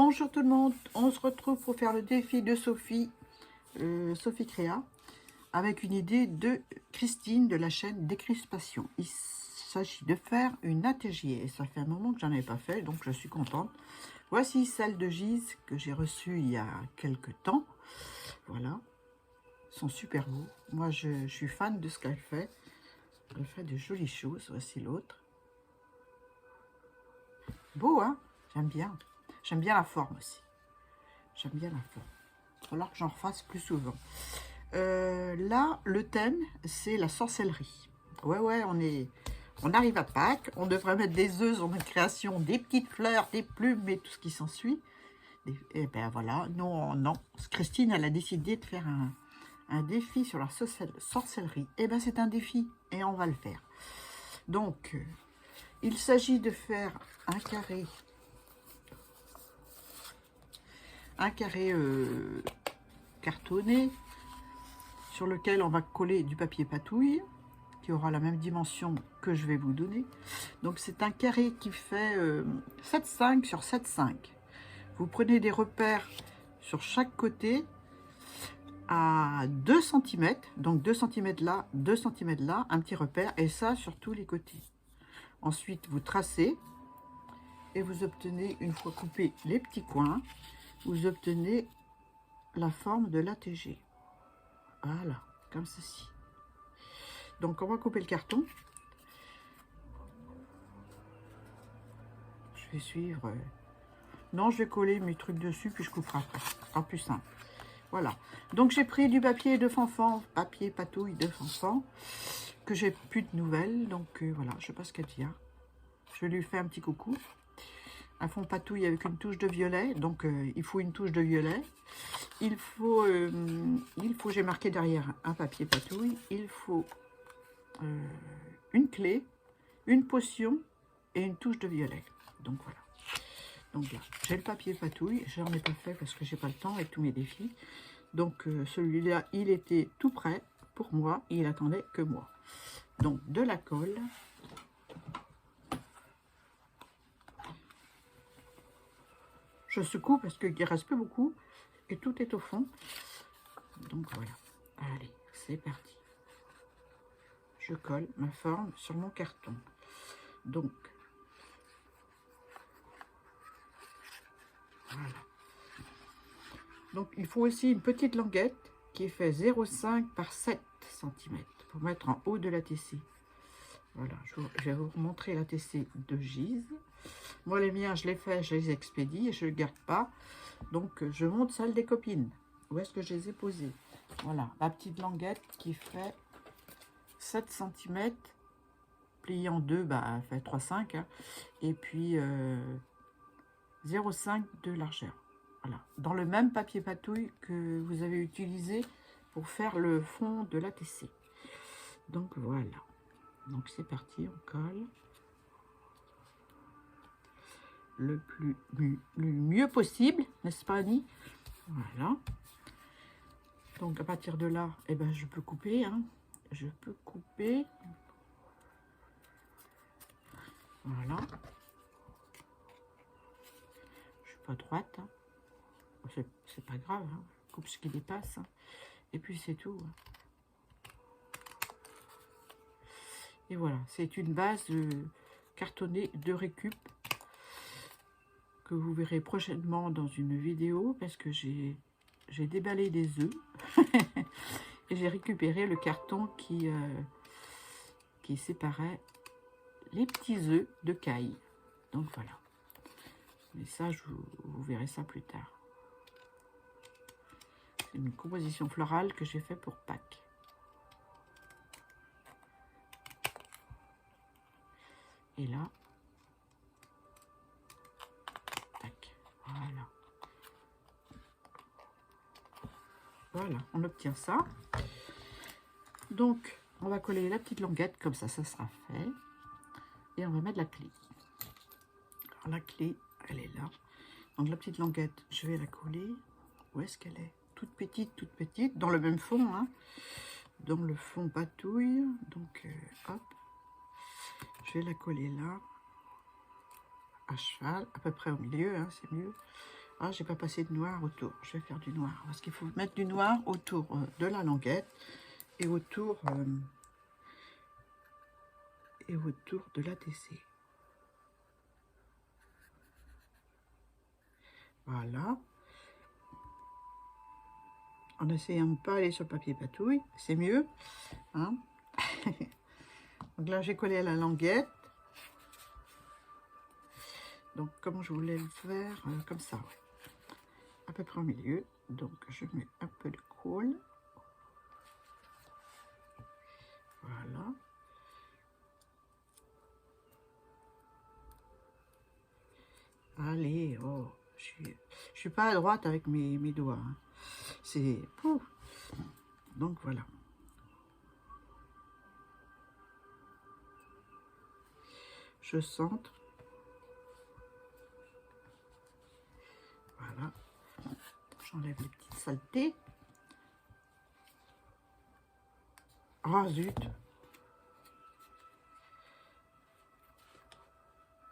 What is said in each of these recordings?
Bonjour tout le monde, on se retrouve pour faire le défi de Sophie, Sophie Créa, avec une idée de Christine de la chaîne Décrispation. Il s'agit de faire une ATG et ça fait un moment que j'en avais pas fait, donc je suis contente. Voici celle de Gise que j'ai reçue il y a quelques temps. Voilà, ils sont super beaux. Moi je suis fan de ce qu'elle fait. Elle fait de jolies choses. Voici l'autre. Beau, hein? J'aime bien. J'aime bien la forme aussi. J'aime bien la forme. Il va falloir que j'en refasse plus souvent. Là, le thème, c'est la sorcellerie. Ouais, on arrive à Pâques. On devrait mettre des œufs en création, des petites fleurs, des plumes et tout ce qui s'ensuit. Et ben voilà, non. Christine, elle a décidé de faire un défi sur la sorcellerie. Et ben c'est un défi et on va le faire. Donc, il s'agit de faire un carré cartonné sur lequel on va coller du papier patouille qui aura la même dimension que je vais vous donner. Donc c'est un carré qui fait 7,5 sur 7,5. Vous prenez des repères sur chaque côté à 2 cm, donc 2 cm là, 2 cm là, un petit repère, et ça sur tous les côtés. Ensuite vous tracez et vous obtenez, une fois coupé les petits coins, vous obtenez la forme de l'ATG. Voilà, comme ceci. Donc on va couper le carton. Je vais suivre. Non, je vais coller mes trucs dessus, puis je couperai après. Ce sera plus simple. Voilà. Donc j'ai pris du papier de fanfan, papier patouille de fanfan, que j'ai plus de nouvelles. Donc voilà, je sais pas ce qu'elle dit. Je lui fais un petit coucou. Un fond patouille avec une touche de violet. Donc il faut une touche de violet. Il faut j'ai marqué derrière un papier patouille. Il faut une clé, une potion et une touche de violet. Donc voilà. Donc là, j'ai le papier patouille. J'en ai pas fait parce que j'ai pas le temps avec tous mes défis. Donc celui-là, il était tout prêt pour moi. Il attendait que moi. Donc de la colle. Je secoue parce qu'il ne reste plus beaucoup et tout est au fond. Donc voilà. Allez, c'est parti. Je colle ma forme sur mon carton. Donc, voilà. Donc, il faut aussi une petite languette qui fait 0,5 par 7 cm pour mettre en haut de la TC. Voilà, je vais vous montrer la TC de Gise. Moi, les miens, je les fais, je les expédie et je ne les garde pas. Donc, je monte celle des copines. Où est-ce que je les ai posées? Voilà, la petite languette qui fait 7 cm. Pliée en deux, bah, elle fait 3,5. Hein, et puis, 0,5 de largeur. Voilà, dans le même papier patouille que vous avez utilisé pour faire le fond de la TC. Donc, voilà. Donc, c'est parti, on colle. Le mieux possible, n'est-ce pas Annie? Voilà. Donc à partir de là, eh ben, je peux couper. Hein. Je peux couper. Voilà. Je suis pas droite. Hein. C'est pas grave. Hein. Je coupe ce qui dépasse. Hein. Et puis c'est tout. Hein. Et voilà, c'est une base cartonnée de récup que vous verrez prochainement dans une vidéo parce que j'ai déballé des œufs et j'ai récupéré le carton qui séparait les petits œufs de caille. Donc voilà. Mais ça, vous verrez ça plus tard. C'est une composition florale que j'ai fait pour Pâques. Et là, tac, voilà. Voilà, on obtient ça. Donc, on va coller la petite languette, comme ça sera fait. Et on va mettre la clé. Alors, la clé, elle est là. Donc, la petite languette, je vais la coller. Où est-ce qu'elle est? Toute petite, dans le même fond, hein. Dans le fond patouille. Donc, hop. Je vais la coller là. À cheval, à peu près au milieu, hein, c'est mieux. Ah, j'ai pas passé de noir autour. Je vais faire du noir. Parce qu'il faut mettre du noir autour de la languette et autour de l'ATC. Voilà. En essayant de ne pas aller sur le papier patouille, c'est mieux. Hein. Donc là, j'ai collé à la languette. Donc, comment je voulais le faire comme ça, ouais. À peu près au milieu. Donc, je mets un peu de colle. Voilà. Allez, oh, je suis pas à droite avec mes doigts. Hein. C'est... Donc, voilà. Je centre. Voilà. J'enlève les petites saletés. Ah, zut.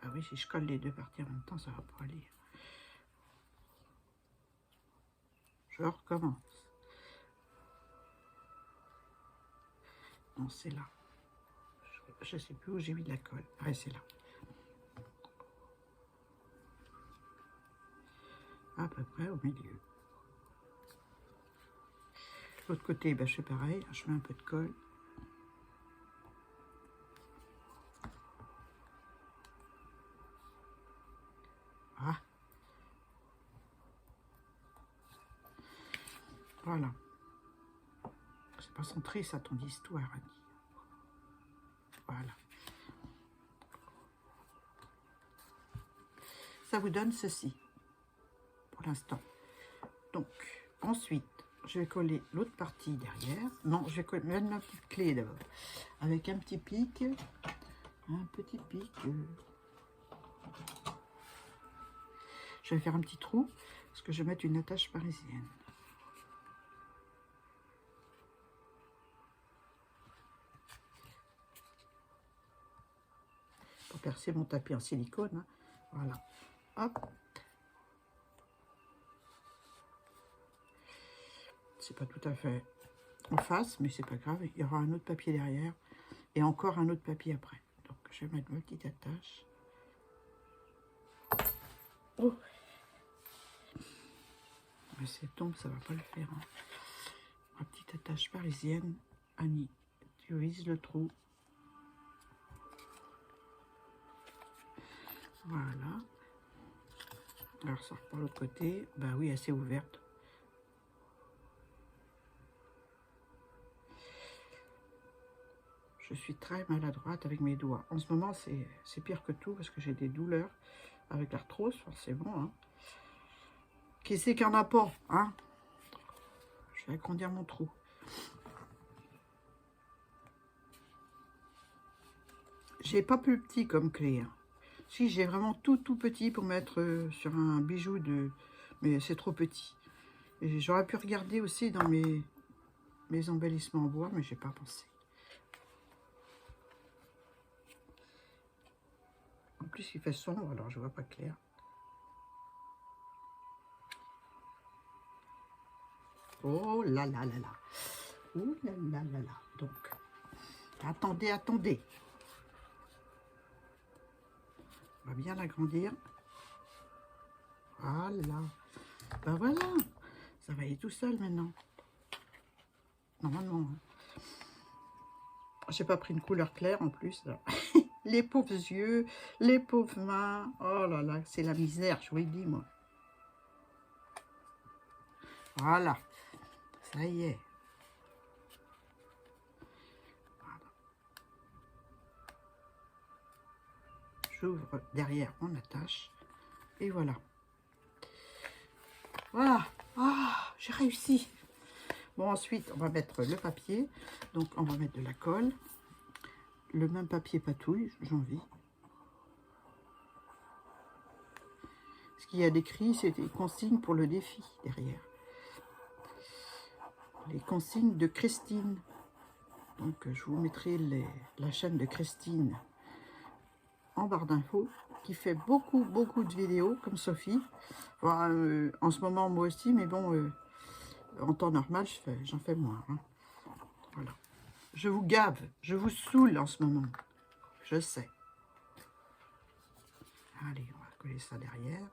Ah oui, si je colle les deux parties en même temps, ça va pas aller. Je recommence. Non, c'est là. Je sais plus où j'ai mis de la colle. Ouais, c'est là. À peu près au milieu. L'autre côté, ben, je fais pareil. Je mets un peu de colle. Ah. Voilà. C'est pas centré, ça, ton histoire, Annie. Voilà. Ça vous donne ceci, pour l'instant. Donc, ensuite, je vais coller l'autre partie derrière. Non, je vais coller même ma petite clé d'abord. Avec un petit pic. Un petit pic. Je vais faire un petit trou, parce que je vais mettre une attache parisienne. Pour percer mon tapis en silicone. Hein. Voilà. Hop. C'est pas tout à fait en face, mais c'est pas grave. Il y aura un autre papier derrière et encore un autre papier après. Donc, je vais mettre ma petite attache. Oh, mais c'est tombe, ça va pas le faire. Hein. Ma petite attache parisienne. Annie, tu vises le trou. Voilà. Alors, ça repart l'autre côté. Bah oui, assez ouverte. Je suis très maladroite avec mes doigts. En ce moment, c'est pire que tout parce que j'ai des douleurs avec l'arthrose, forcément. Hein. Qui c'est qu'il n'y en a pas, hein? Je vais agrandir mon trou. J'ai pas plus petit comme clé. Hein. Si, j'ai vraiment tout petit pour mettre sur un bijou de... Mais c'est trop petit. Et j'aurais pu regarder aussi dans mes embellissements en bois, mais j'ai pas pensé. En plus, il fait sombre, alors je vois pas clair. Oh là là là là. Oh là là là là. Donc, attendez, attendez. On va bien l'agrandir. Voilà. Ben voilà. Ça va aller tout seul maintenant. Normalement. Hein. J'ai pas pris une couleur claire en plus. Les pauvres yeux, les pauvres mains. Oh là là, c'est la misère, je vous le dis, moi. Voilà. Ça y est. Voilà. J'ouvre derrière, on attache. Et voilà. Voilà. Ah, j'ai réussi. Bon, ensuite, on va mettre le papier. Donc, on va mettre de la colle. Le même papier patouille, j'en vis. Ce qu'il y a d'écrit, c'est des consignes pour le défi derrière. Les consignes de Christine. Donc, je vous mettrai la chaîne de Christine en barre d'infos. qui fait beaucoup de vidéos, comme Sophie. Enfin, en ce moment, moi aussi, mais bon, en temps normal, j'en fais moins. Hein. Voilà. Je vous gave, je vous saoule en ce moment. Je sais. Allez, on va coller ça derrière.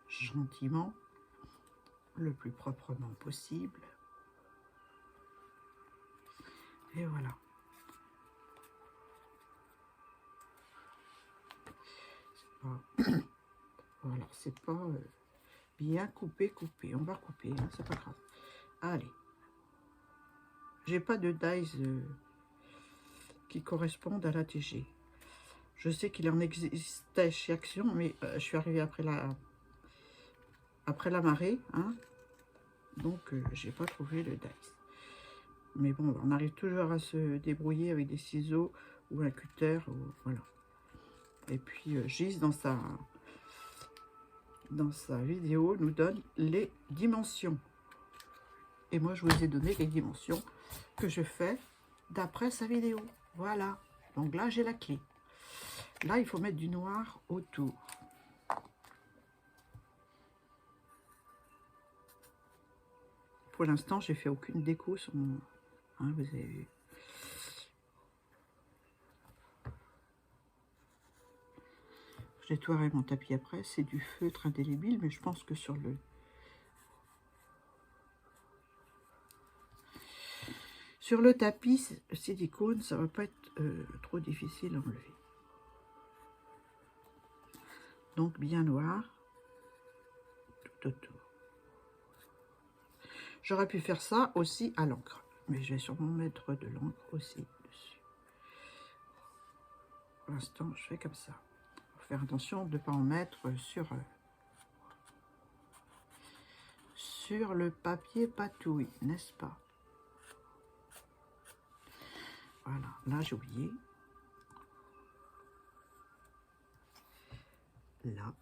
Gentiment, le plus proprement possible. Et voilà. Voilà, c'est pas bien coupé. On va couper, hein, c'est pas grave. Allez. J'ai pas de dies qui correspondent à la TG. Je sais qu'il en existait chez Action, mais je suis arrivée après la marée, hein, donc j'ai pas trouvé le dice. Mais bon, on arrive toujours à se débrouiller avec des ciseaux ou un cutter, ou, voilà. Et puis Gis dans sa vidéo nous donne les dimensions. Et moi je vous ai donné les dimensions que je fais d'après sa vidéo. Voilà. Donc là j'ai la clé. Là il faut mettre du noir autour. Pour l'instant, j'ai fait aucune déco sur mon... Hein, vous avez vu. Je nettoierai mon tapis après. C'est du feutre indélébile, mais je pense que sur le tapis silicone, ça va pas être trop difficile à enlever. Donc bien noir tout autour. J'aurais pu faire ça aussi à l'encre, mais je vais sûrement mettre de l'encre aussi dessus. Pour l'instant, je fais comme ça. Faut faire attention de ne pas en mettre sur le papier patouille, n'est-ce pas? Voilà, là j'ai oublié. Là.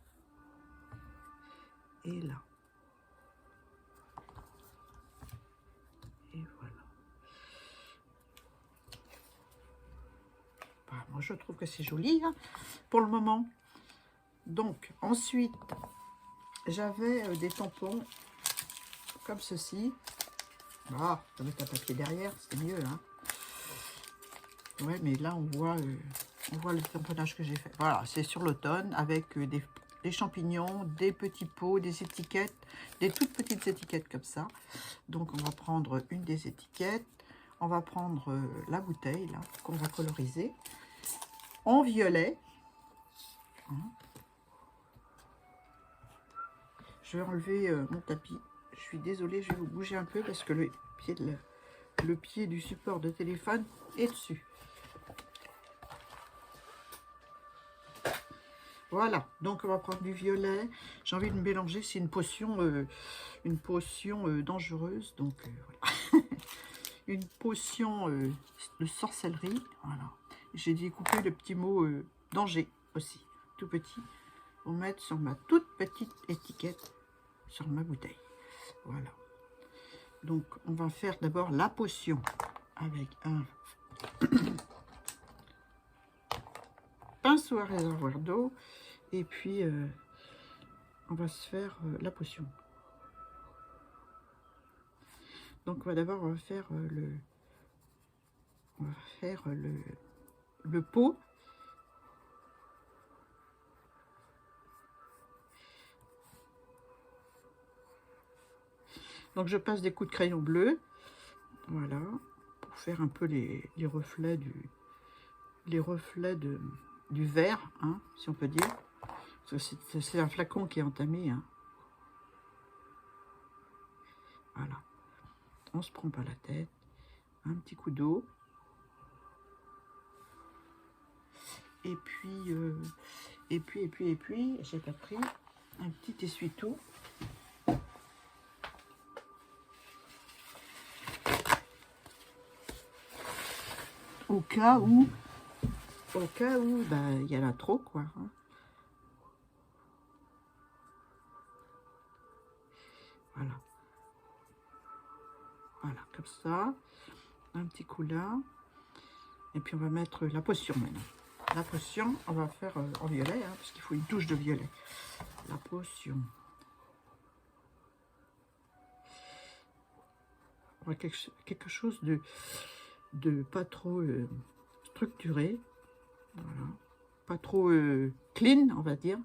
Et là. Et voilà. Bah, moi je trouve que c'est joli hein, pour le moment. Donc ensuite, j'avais des tampons comme ceci. Ah, je vais mettre un papier derrière, c'est mieux. Hein. Ouais, mais là on voit le tamponnage que j'ai fait. Voilà, c'est sur l'automne avec des champignons, des petits pots, des étiquettes, des toutes petites étiquettes comme ça. Donc on va prendre une des étiquettes, on va prendre la bouteille là qu'on va coloriser en violet. Hein. Je vais enlever mon tapis. Je suis désolée, je vais vous bouger un peu parce que le pied du support de téléphone est dessus. Voilà, donc on va prendre du violet. J'ai envie de mélanger, c'est une potion dangereuse. Donc voilà. Une potion de sorcellerie. Voilà. J'ai découpé le petit mot danger aussi, tout petit, pour mettre sur ma toute petite étiquette sur ma bouteille. Voilà. Donc on va faire d'abord la potion avec un pinceau à réservoir d'eau. Et puis, on va se faire la potion. Donc, on va d'abord faire le pot. Donc, je passe des coups de crayon bleu. Voilà. Pour faire un peu les reflets du verre, hein, si on peut dire. C'est un flacon qui est entamé. Hein. Voilà. On se prend pas la tête. Un petit coup d'eau. Et puis, j'ai pas pris un petit essuie-tout. Au cas où, il y en a trop, quoi. Hein. Voilà. Voilà, comme ça. Un petit coup là. Et puis on va mettre la potion maintenant. La potion, on va faire en violet, hein, parce qu'il faut une touche de violet. La potion. On va quelque chose de pas trop structuré. Voilà. Pas trop clean, on va dire.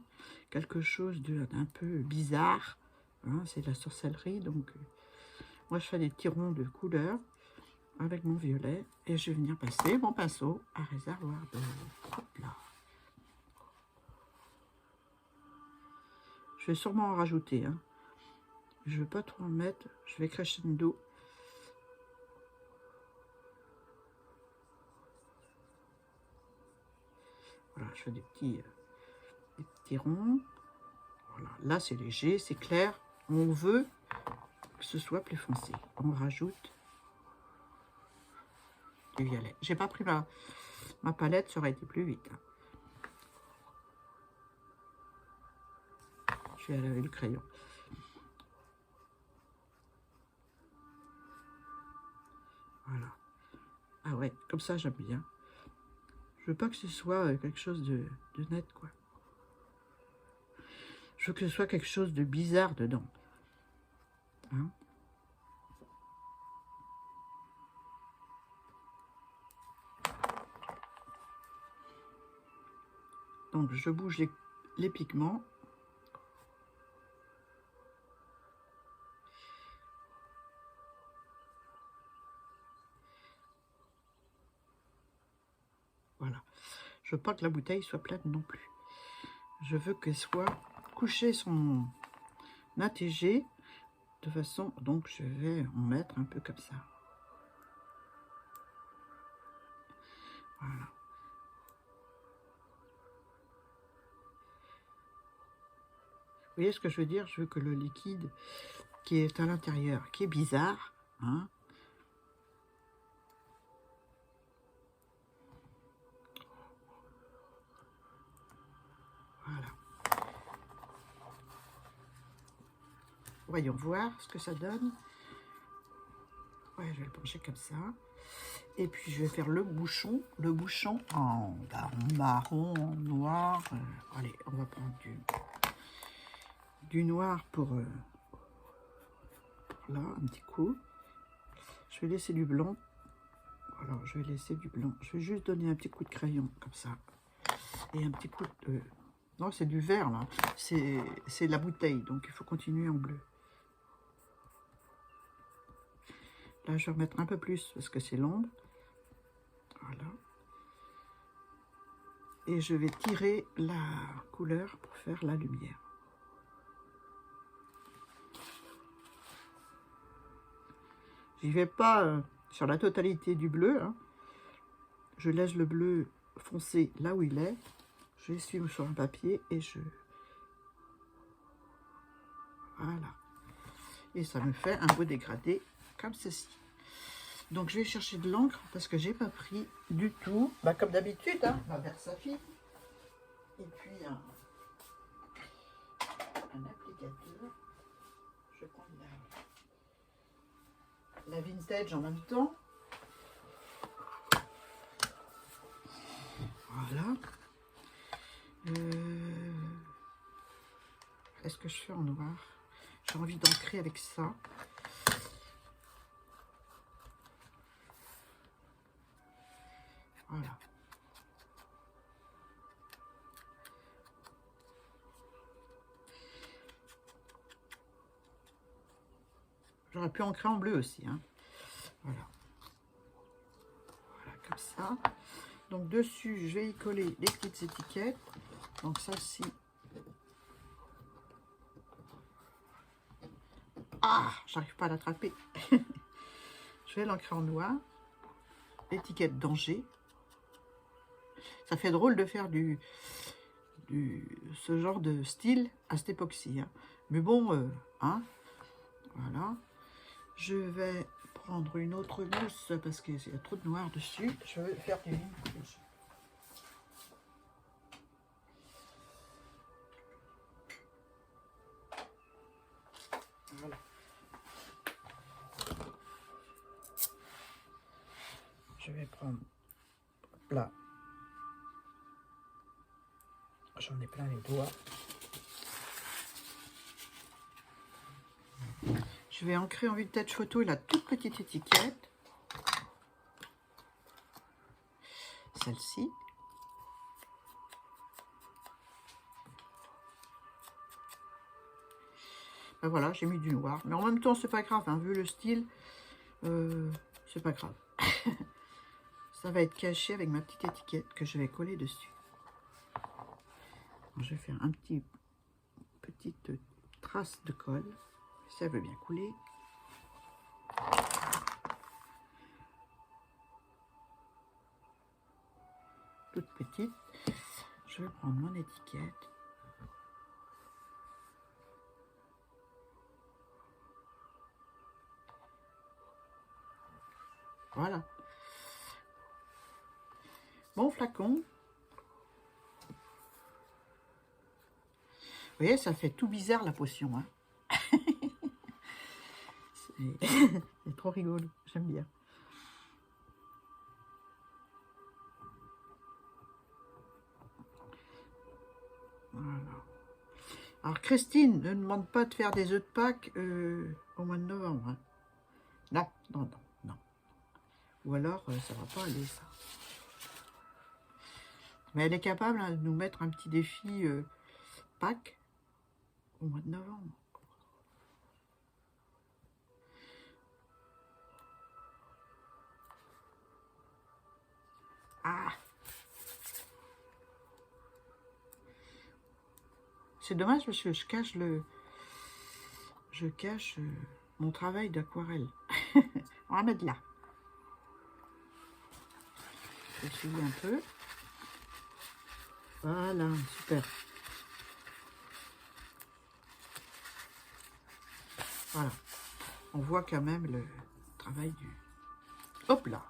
Quelque chose d'un peu bizarre. Hein, c'est de la sorcellerie, donc moi je fais des petits ronds de couleur avec mon violet et je vais venir passer mon pinceau à réservoir de... Hop là. Je vais sûrement en rajouter. Hein. Je ne veux pas trop en mettre. Je vais crescendo. Voilà, je fais des petits ronds. Voilà, là c'est léger, c'est clair. On veut que ce soit plus foncé. On rajoute du violet. J'ai pas pris ma palette, ça aurait été plus vite. Hein. Je vais laver le crayon. Voilà. Ah ouais, comme ça j'aime bien. Je veux pas que ce soit quelque chose de net, quoi. Je veux que ce soit quelque chose de bizarre dedans. Hein? Donc je bouge les pigments. Voilà. Je veux pas que la bouteille soit pleine non plus. Je veux qu'elle soit couchée son ATG de façon, donc je vais en mettre un peu comme ça. Voilà. Vous voyez ce que je veux dire? Je veux que le liquide qui est à l'intérieur, qui est bizarre, hein, voilà. Voyons voir ce que ça donne. Ouais, je vais le pencher comme ça. Et puis je vais faire le bouchon en marron, en noir. Allez, on va prendre du noir pour là, un petit coup. Je vais laisser du blanc. Alors, je vais laisser du blanc. Je vais juste donner un petit coup de crayon, comme ça. Et un petit coup de... Non, c'est du vert, là. C'est la bouteille, donc il faut continuer en bleu. Là, je vais remettre un peu plus, parce que c'est l'ombre. Voilà. Et je vais tirer la couleur pour faire la lumière. J'y vais pas sur la totalité du bleu. Hein. Je laisse le bleu foncé là où il est. Je l'essuie sur un papier et je... Voilà. Et ça me fait un beau dégradé comme ceci. Donc je vais chercher de l'encre parce que j'ai pas pris du tout, bah, comme d'habitude, hein, ma Versafine. Et puis un applicateur. Je prends la vintage en même temps. Voilà. Est-ce que je fais en noir? J'ai envie d'ancrer avec ça. Voilà. J'aurais pu ancrer en bleu aussi. Hein. Voilà. Voilà, comme ça. Donc dessus, je vais y coller les petites étiquettes. Donc celle-ci. Ah, j'arrive pas à l'attraper. Je vais l'ancrer en noir. L'étiquette danger. Ça fait drôle de faire ce genre de style à cette époxy. Hein. Mais bon, hein, voilà. Je vais prendre une autre mousse parce qu'il y a trop de noir dessus. Je vais faire des lignes rouges. Voilà. Je vais prendre là. J'en ai plein les doigts. Je vais ancrer en vintage photo la toute petite étiquette. Celle-ci. Ben voilà, j'ai mis du noir. Mais en même temps, c'est pas grave, hein, vu le style, c'est pas grave. Ça va être caché avec ma petite étiquette que je vais coller dessus. Alors, je vais faire un petite trace de colle. Ça veut bien couler. Toute petite. Je vais prendre mon étiquette. Voilà. Bon flacon. Vous voyez, ça fait tout bizarre la potion. Hein. C'est trop rigolo. J'aime bien. Voilà. Alors Christine ne demande pas de faire des œufs de Pâques au mois de novembre. Hein. Non, non, non, non. Ou alors ça va pas aller ça. Mais elle est capable hein, de nous mettre un petit défi Pâques au mois de novembre. Ah! C'est dommage parce que je cache mon travail d'aquarelle. On va mettre là. Je vais suivre un peu. Voilà, super. Voilà. On voit quand même le travail du... Hop là.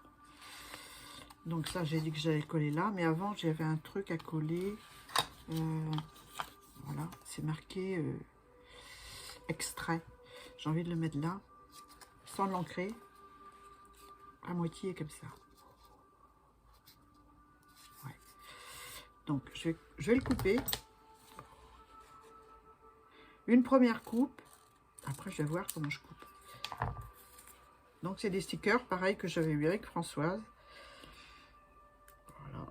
Donc ça, j'ai dit que j'allais coller là. Mais avant, j'avais un truc à coller. Voilà, c'est marqué extrait. J'ai envie de le mettre là, sans l'ancrer, à moitié comme ça. Ouais. Donc, je vais le couper. Une première coupe. Après, je vais voir comment je coupe. Donc, c'est des stickers, pareil, que j'avais eu avec Françoise. Voilà.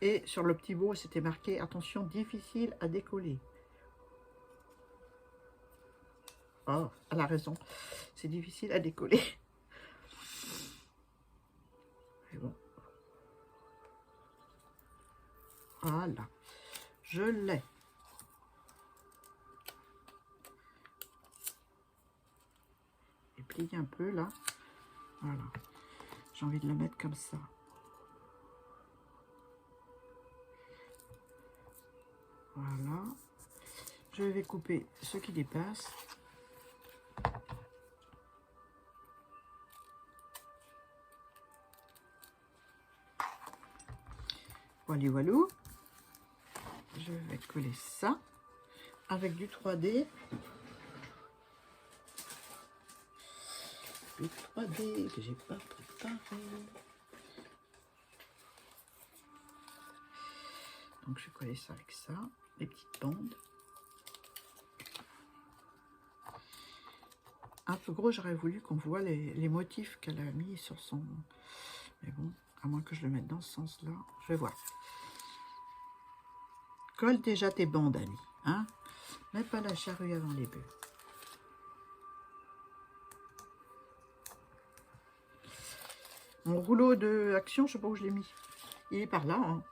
Et sur le petit bout, c'était marqué « Attention, difficile à décoller ». Oh, elle a raison. C'est difficile à décoller. Mais bon. Voilà. Je l'ai. Et plié un peu là. Voilà. J'ai envie de le mettre comme ça. Voilà. Je vais couper ce qui dépasse. Voilà, voilà. Je vais coller ça avec du 3D. Du 3D que j'ai pas préparé. Donc je vais coller ça avec ça, les petites bandes. Un peu gros, j'aurais voulu qu'on voit les motifs qu'elle a mis sur son... Mais bon, à moins que je le mette dans ce sens-là, je vais voir. Colle déjà tes bandes, Annie. Hein? Mets pas la charrue avant les bœufs. Mon rouleau de action, je sais pas où je l'ai mis. Il est par là, hein.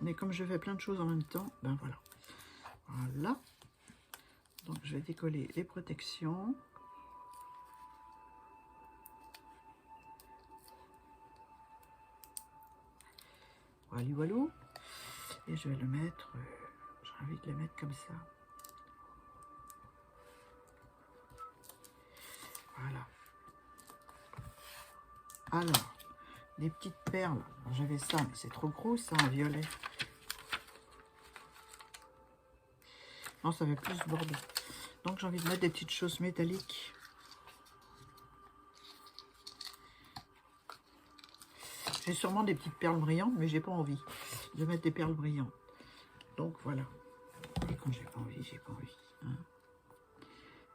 Mais comme je fais plein de choses en même temps, ben voilà. Voilà. Donc je vais décoller les protections. Voilà, voilà. Et je vais le mettre, j'ai envie de le mettre comme ça. Voilà. Alors, des petites perles. J'avais ça, mais c'est trop gros ça en violet. Non, ça fait plus bordeaux. Donc j'ai envie de mettre des petites choses métalliques. J'ai sûrement des petites perles brillantes, mais j'ai pas envie de mettre des perles brillantes. Donc voilà. Et quand j'ai pas envie, j'ai pas envie. Hein.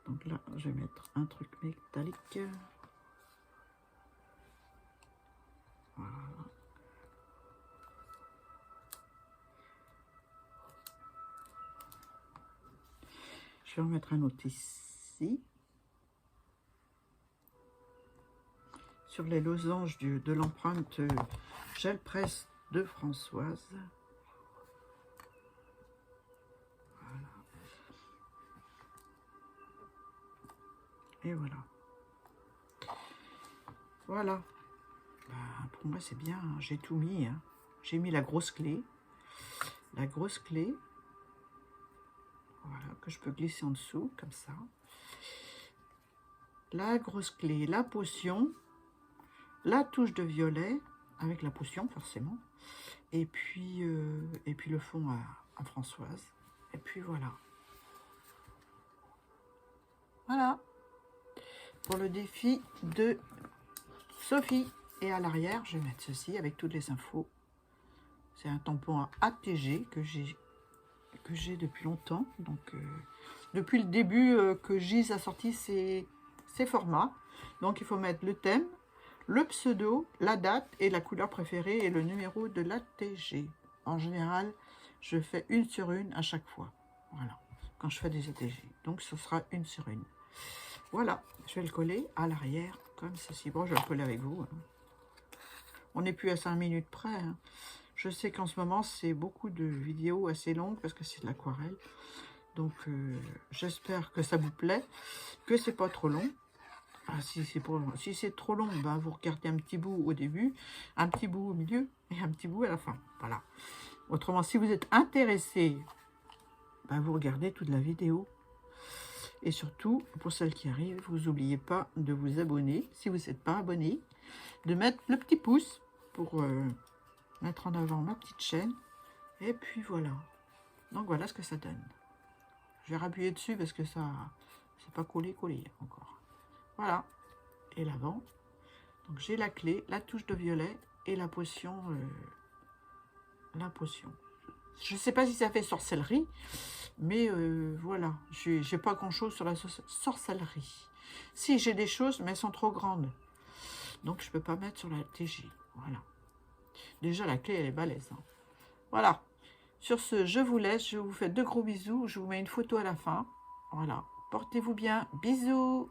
Donc là, je vais mettre un truc métallique. Voilà. Je vais en mettre un autre ici. Sur les losanges de l'empreinte gel presse de Françoise. Voilà. Et voilà. Voilà. Ben, pour moi, c'est bien. Hein. J'ai tout mis. Hein. J'ai mis la grosse clé. La grosse clé. Voilà, que je peux glisser en dessous, comme ça. La grosse clé, la potion, la touche de violet, avec la potion, forcément. Et puis le fond à Françoise. Et puis voilà. Voilà. Pour le défi de Sophie. Et à l'arrière, je vais mettre ceci avec toutes les infos. C'est un tampon à ATG que j'ai depuis longtemps. Donc, depuis le début que Gise a sorti ces formats. Donc, il faut mettre le thème, le pseudo, la date et la couleur préférée et le numéro de l'ATG. En général, je fais 1 sur 1 à chaque fois. Voilà, quand je fais des ATG. Donc, ce sera 1 sur 1. Voilà, je vais le coller à l'arrière, comme ceci. Bon, je vais le coller avec vous. Hein. On n'est plus à 5 minutes près. Hein. Je sais qu'en ce moment, c'est beaucoup de vidéos assez longues parce que c'est de l'aquarelle. Donc, j'espère que ça vous plaît, que c'est pas trop long. Ah, si c'est trop long, ben, vous regardez un petit bout au début, un petit bout au milieu et un petit bout à la fin. Voilà. Autrement, si vous êtes intéressé, ben, vous regardez toute la vidéo. Et surtout, pour celles qui arrivent, vous n'oubliez pas de vous abonner, si vous n'êtes pas abonné, de mettre le petit pouce pour mettre en avant ma petite chaîne. Et puis voilà. Donc voilà ce que ça donne. Je vais rappuyer dessus parce que ça, c'est pas collé encore. Voilà. Et l'avant. Donc j'ai la clé, la touche de violet et la potion. La potion. Je sais pas si ça fait sorcellerie, mais voilà. J'ai pas grand chose sur la sorcellerie. Si, j'ai des choses, mais elles sont trop grandes. Donc je peux pas mettre sur la TJ. Voilà. Déjà la clé elle est balèze. Hein. Voilà. Sur ce, je vous laisse. Je vous fais de gros bisous. Je vous mets une photo à la fin. Voilà. Portez-vous bien. Bisous.